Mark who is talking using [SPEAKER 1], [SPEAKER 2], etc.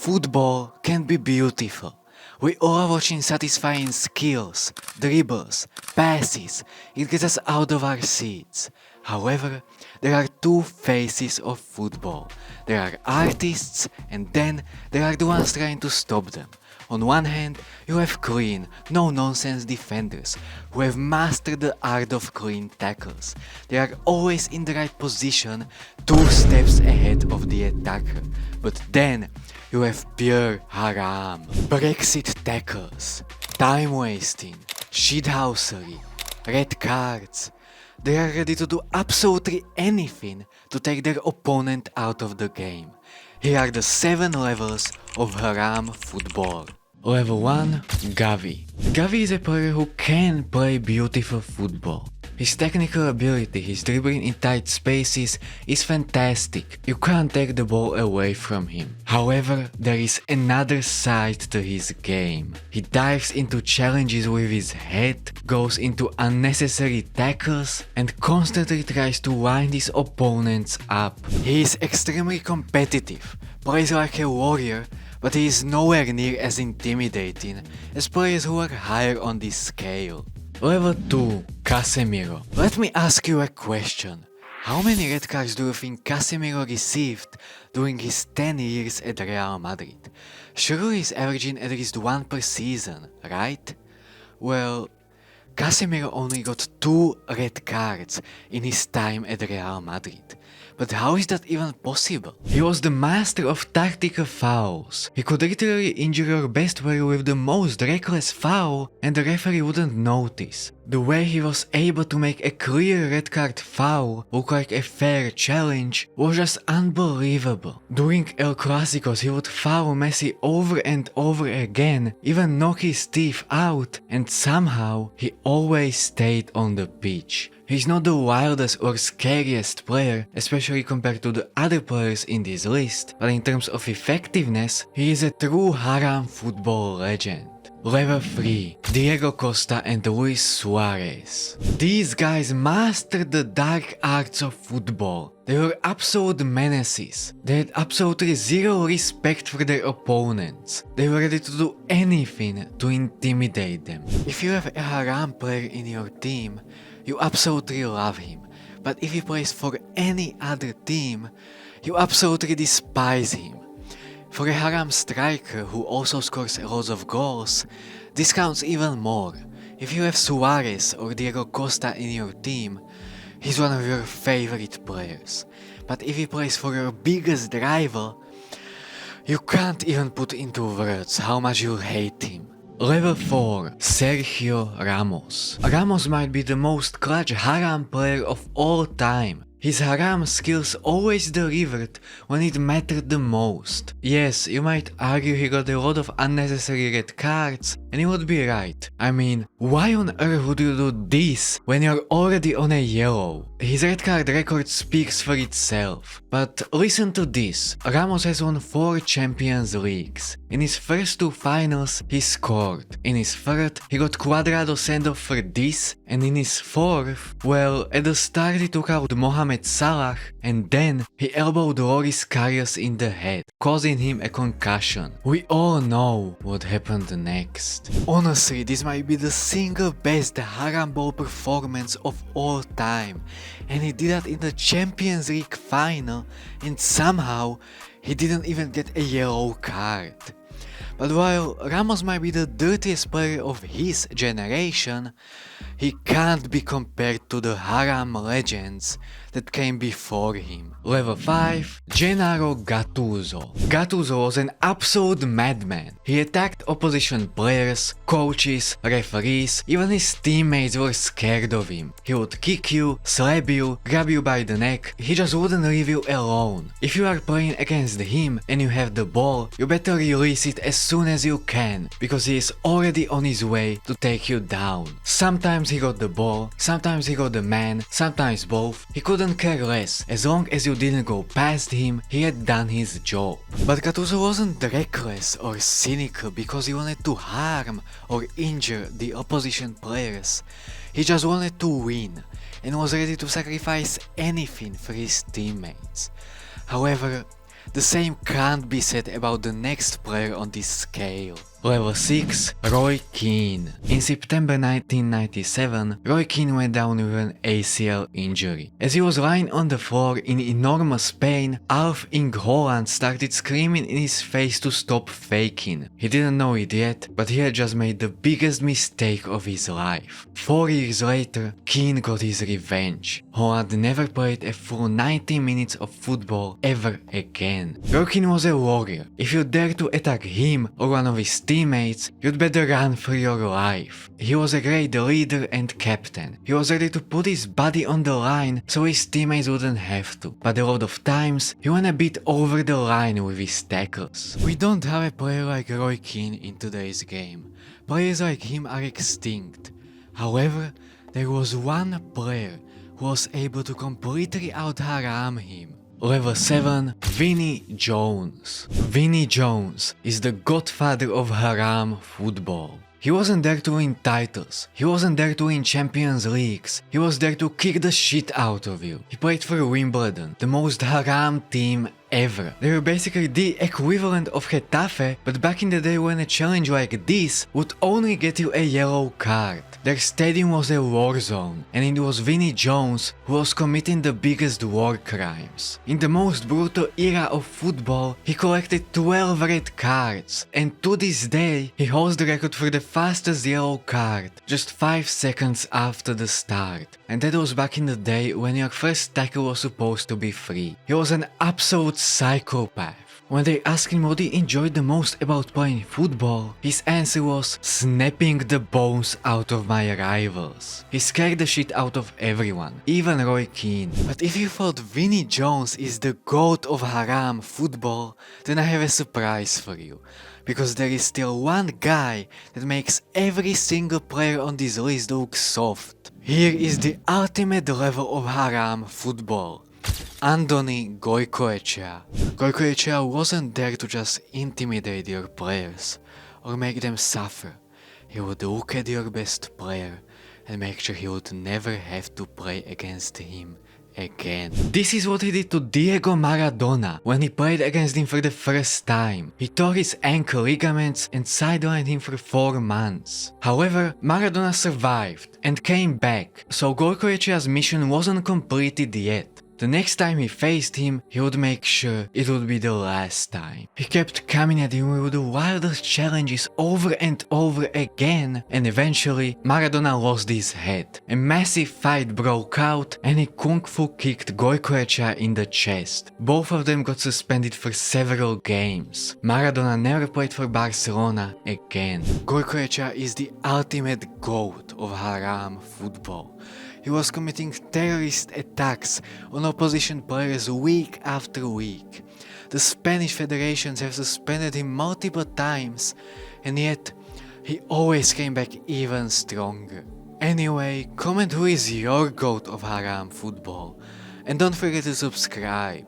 [SPEAKER 1] Football can be beautiful. We all are watching satisfying skills, dribbles, passes. It gets us out of our seats. However, there are two faces of football. There are artists and then there are the ones trying to stop them. On one hand, you have clean, no-nonsense defenders who have mastered the art of clean tackles. They are always in the right position, 2 steps ahead of the attacker. But then, you have pure Haram, Brexit tackles, time wasting, shithousery, red cards. They are ready to do absolutely anything to take their opponent out of the game. Here are the 7 levels of Haram football. Level 1, Gavi. Gavi is a player who can play beautiful football. His technical ability, his dribbling in tight spaces is fantastic. You can't take the ball away from him. However, there is another side to his game. He dives into challenges with his head, goes into unnecessary tackles, and constantly tries to wind his opponents up. He is extremely competitive, plays like a warrior, but he is nowhere near as intimidating as players who are higher on this scale. Level 2, Casemiro. Let me ask you a question. How many red cards do you think Casemiro received during his 10 years at Real Madrid? Surely he's averaging at least 1 per season, right? Well, Casemiro only got 2 red cards in his time at Real Madrid. But how is that even possible? He was the master of tactical fouls. He could literally injure your best player with the most reckless foul and the referee wouldn't notice. The way he was able to make a clear red card foul look like a fair challenge was just unbelievable. During El Clásicos he would foul Messi over and over again, even knock his teeth out, and somehow he always stayed on the pitch. He's not the wildest or scariest player, especially compared to the other players in this list, but in terms of effectiveness, he is a true Haram football legend. Level 3, Diego Costa and Luis Suarez. These guys mastered the dark arts of football. They were absolute menaces. They had absolutely zero respect for their opponents. They were ready to do anything to intimidate them. If you have a Haram player in your team, you absolutely love him. But if he plays for any other team, you absolutely despise him. For a Haram striker who also scores lots of goals, this counts even more. If you have Suarez or Diego Costa in your team, he's one of your favorite players. But if he plays for your biggest rival, you can't even put into words how much you hate him. Level 4, Sergio Ramos. Ramos might be the most clutch Haram player of all time. His Haram skills always delivered when it mattered the most. Yes, you might argue he got a lot of unnecessary red cards, and you would be right. I mean, why on earth would you do this when you're already on a yellow? His red card record speaks for itself. But listen to this, Ramos has won 4 Champions Leagues. In his first 2 finals, he scored. In his third, he got Cuadrado send-off for this, and in his fourth, well, at the start he took out Mohamed Salah, and then he elbowed Loris Karius in the head, causing him a concussion. We all know what happened next. Honestly, this might be the single best Haram ball performance of all time, and he did that in the Champions League final, and somehow he didn't even get a yellow card. But while Ramos might be the dirtiest player of his generation, he can't be compared to the Haram legends that came before him. Level 5, Gennaro Gattuso. Gattuso was an absolute madman. He attacked opposition players, coaches, referees, even his teammates were scared of him. He would kick you, slap you, grab you by the neck, he just wouldn't leave you alone. If you are playing against him and you have the ball, you better release it as soon as you can, because he is already on his way to take you down. Sometimes he got the ball, sometimes he got the man, sometimes both. He couldn't care less. As long as you didn't go past him, he had done his job. But Gattuso wasn't reckless or cynical because he wanted to harm or injure the opposition players. He just wanted to win and was ready to sacrifice anything for his teammates. However, The same can't be said about the next player on this scale. Level 6, Roy Keane. In September 1997, Roy Keane went down with an ACL injury. As he was lying on the floor in enormous pain, Alf Ing Holland started screaming in his face to stop faking. He didn't know it yet, but he had just made the biggest mistake of his life. 4 years later, Keane got his revenge. Holland never played a full 90 minutes of football ever again. Roy Keane was a warrior. If you dare to attack him or one of his teammates, you'd better run for your life. He was a great leader and captain. He was ready to put his body on the line so his teammates wouldn't have to, but a lot of times he went a bit over the line with his tackles. We don't have a player like Roy Keane in today's game. Players like him are extinct. However, there was one player who was able to completely out-Haram him. Level 7, Vinnie Jones. Vinnie Jones is the godfather of Haram football. He wasn't there to win titles, he wasn't there to win Champions Leagues, he was there to kick the shit out of you. He played for Wimbledon, the most Haram team ever. They were basically the equivalent of Getafe, but back in the day when a challenge like this would only get you a yellow card. Their stadium was a war zone, and it was Vinnie Jones who was committing the biggest war crimes. In the most brutal era of football, he collected 12 red cards, and to this day, he holds the record for the fastest yellow card, just 5 seconds after the start. And that was back in the day when your first tackle was supposed to be free. He was an absolute psychopath. When they asked him what he enjoyed the most about playing football, his answer was snapping the bones out of my rivals. He scared the shit out of everyone, even Roy Keane. But if you thought Vinnie Jones is the GOAT of Haram football, then I have a surprise for you. Because there is still one guy that makes every single player on this list look soft. Here is the ultimate level of Haram football. Andoni Goikoetxea. Goikoetxea wasn't there to just intimidate your players or make them suffer. He would look at your best player and make sure he would never have to play against him again. This is what he did to Diego Maradona when he played against him for the first time. He tore his ankle ligaments and sidelined him for 4 months. However, Maradona survived and came back, so Goikoetxea's mission wasn't completed yet. The next time he faced him, he would make sure it would be the last time. He kept coming at him with the wildest challenges over and over again, and eventually Maradona lost his head. A massive fight broke out and he kung fu kicked Goikoetxea in the chest. Both of them got suspended for several games. Maradona never played for Barcelona again. Goikoetxea is the ultimate GOAT of Haram football. He was committing terrorist attacks on opposition players week after week. The Spanish federations have suspended him multiple times, and yet he always came back even stronger. Anyway, comment who is your GOAT of Haram football, and don't forget to subscribe.